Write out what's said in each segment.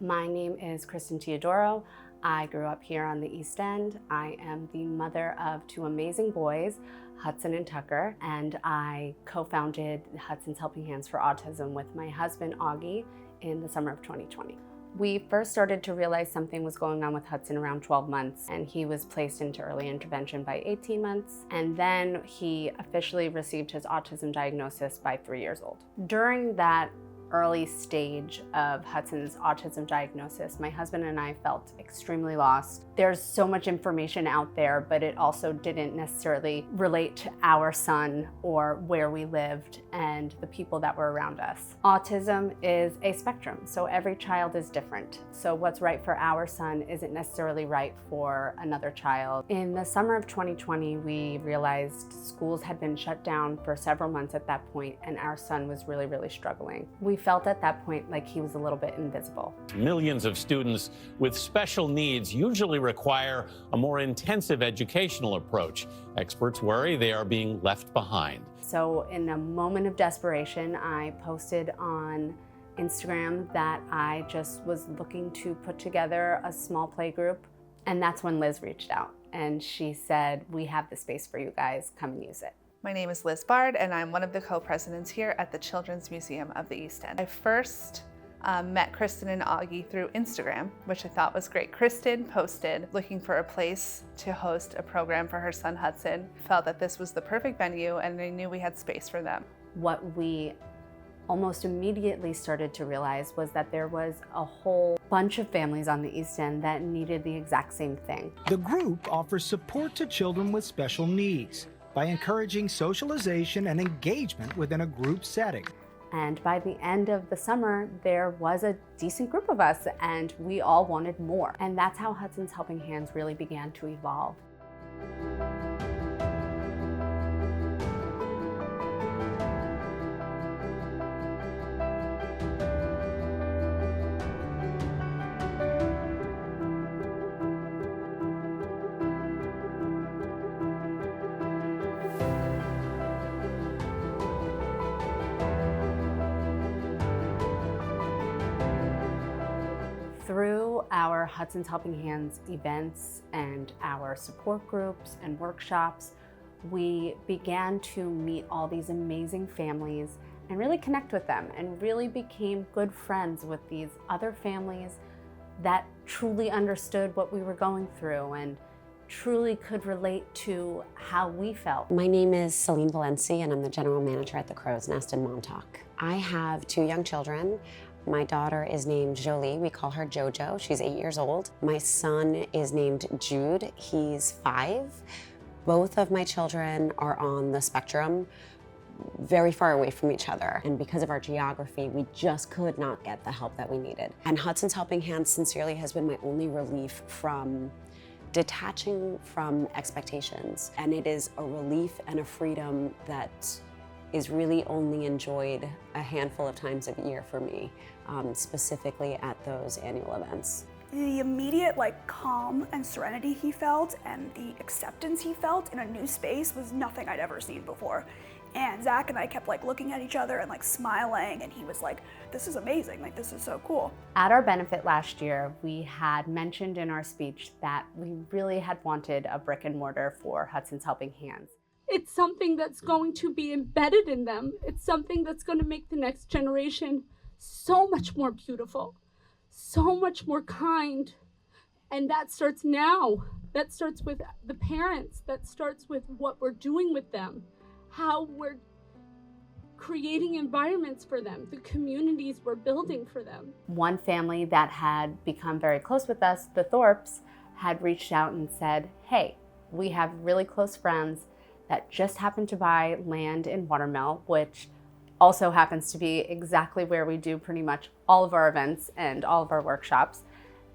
My name is Kristen Teodoro. I grew up here on the East End. I am the mother of two amazing boys, Hudson and Tucker, and I co-founded Hudson's Helping Hands for Autism with my husband, Augie, in the summer of 2020. We first started to realize something was going on with Hudson around 12 months, and he was placed into early intervention by 18 months, and then he officially received his autism diagnosis by 3 years old. During that early stage of Hudson's autism diagnosis, my husband and I felt extremely lost. There's so much information out there, but it also didn't necessarily relate to our son or where we lived and the people that were around us. Autism is a spectrum, so every child is different. So what's right for our son isn't necessarily right for another child. In the summer of 2020, we realized schools had been shut down for several months at that point, and our son was really struggling. We felt at that point like he was a little bit invisible. Millions of students with special needs usually require a more intensive educational approach. Experts worry they are being left behind. So in a moment of desperation, I posted on Instagram that I just was looking to put together a small play group. And that's when Liz reached out and she said, "We have the space for you guys, come and use it." My name is Liz Bard, and I'm one of the co-presidents here at the Children's Museum of the East End. I first met Kristen and Augie through Instagram, which I thought was great. Kristen posted looking for a place to host a program for her son Hudson. Felt that this was the perfect venue, and I knew we had space for them. What we almost immediately started to realize was that there was a whole bunch of families on the East End that needed the exact same thing. The group offers support to children with special needs by encouraging socialization and engagement within a group setting. And by the end of the summer, there was a decent group of us and we all wanted more. And that's how Hudson's Helping Hands really began to evolve. Through our Hudson's Helping Hands events and our support groups and workshops, we began to meet all these amazing families and really connect with them and really became good friends with these other families that truly understood what we were going through and truly could relate to how we felt. My name is Celine Valenci and I'm the general manager at the Crow's Nest in Montauk. I have two young children. My daughter is named Jolie. We call her Jojo. She's 8 years old. My son is named Jude. He's 5. Both of my children are on the spectrum, very far away from each other. And because of our geography, we just could not get the help that we needed. And Hudson's Helping Hands sincerely has been my only relief from detaching from expectations. And it is a relief and a freedom that is really only enjoyed a handful of times a year for me, specifically at those annual events. The immediate calm and serenity he felt and the acceptance he felt in a new space was nothing I'd ever seen before. And Zach and I kept looking at each other and smiling, and he was like, "This is amazing, this is so cool." At our benefit last year, we had mentioned in our speech that we really had wanted a brick and mortar for Hudson's Helping Hands. It's something that's going to be embedded in them. It's something that's going to make the next generation so much more beautiful, so much more kind. And that starts now. That starts with the parents. That starts with what we're doing with them, how we're creating environments for them, the communities we're building for them. One family that had become very close with us, the Thorpes, had reached out and said, "Hey, we have really close friends that just happened to buy land in Watermill," which also happens to be exactly where we do pretty much all of our events and all of our workshops.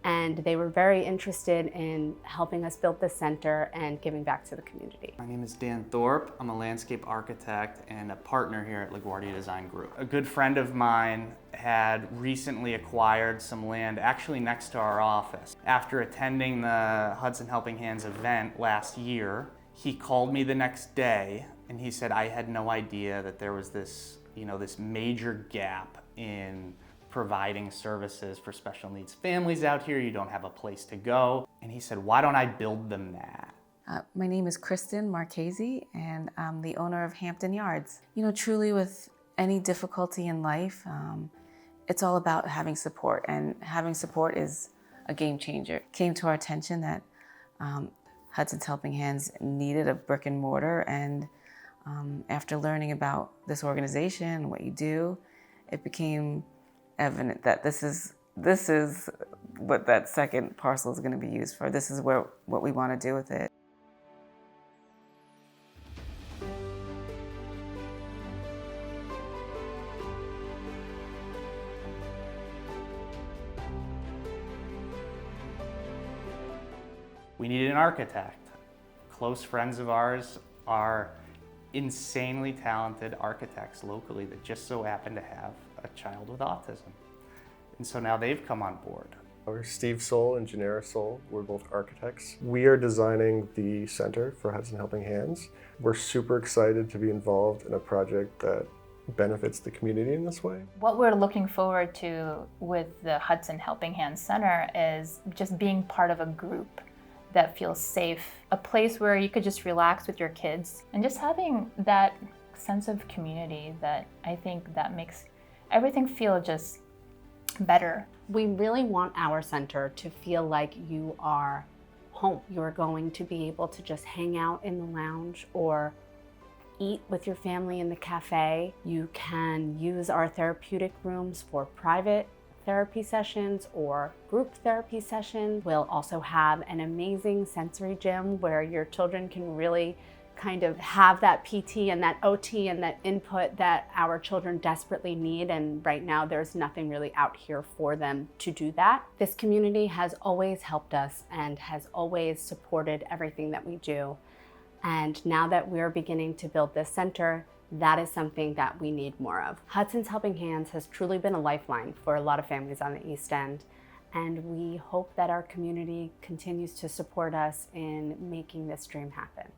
And they were very interested in helping us build this center and giving back to the community. My name is Dan Thorpe. I'm a landscape architect and a partner here at LaGuardia Design Group. A good friend of mine had recently acquired some land actually next to our office. After attending the Hudson Helping Hands event last year, he called me the next day and he said, "I had no idea that there was this major gap in providing services for special needs families out here. You don't have a place to go. And he said, why don't I build them that? My name is Kristen Marchese, and I'm the owner of Hampton Yards. You know, truly with any difficulty in life, it's all about having support, and having support is a game changer. It came to our attention that Hudson's Helping Hands needed a brick and mortar, and after learning about this organization and what you do, it became evident that this is what that second parcel is going to be used for. This is what we want to do with it. We needed an architect. Close friends of ours are insanely talented architects locally that just so happen to have a child with autism. And so now they've come on board. We're Steve Soul and Janera Soul. We're both architects. We are designing the center for Hudson Helping Hands. We're super excited to be involved in a project that benefits the community in this way. What we're looking forward to with the Hudson Helping Hands Center is just being part of a group that feels safe, a place where you could just relax with your kids, and just having that sense of community that I think that makes everything feel just better. We really want our center to feel like you are home. You're going to be able to just hang out in the lounge or eat with your family in the cafe. You can use our therapeutic rooms for private therapy sessions or group therapy sessions. We'll also have an amazing sensory gym where your children can really kind of have that PT and that OT and that input that our children desperately need, and right now there's nothing really out here for them to do that. This community has always helped us and has always supported everything that we do, and now that we're beginning to build this center, that is something that we need more of. Hudson's Helping Hands has truly been a lifeline for a lot of families on the East End, and we hope that our community continues to support us in making this dream happen.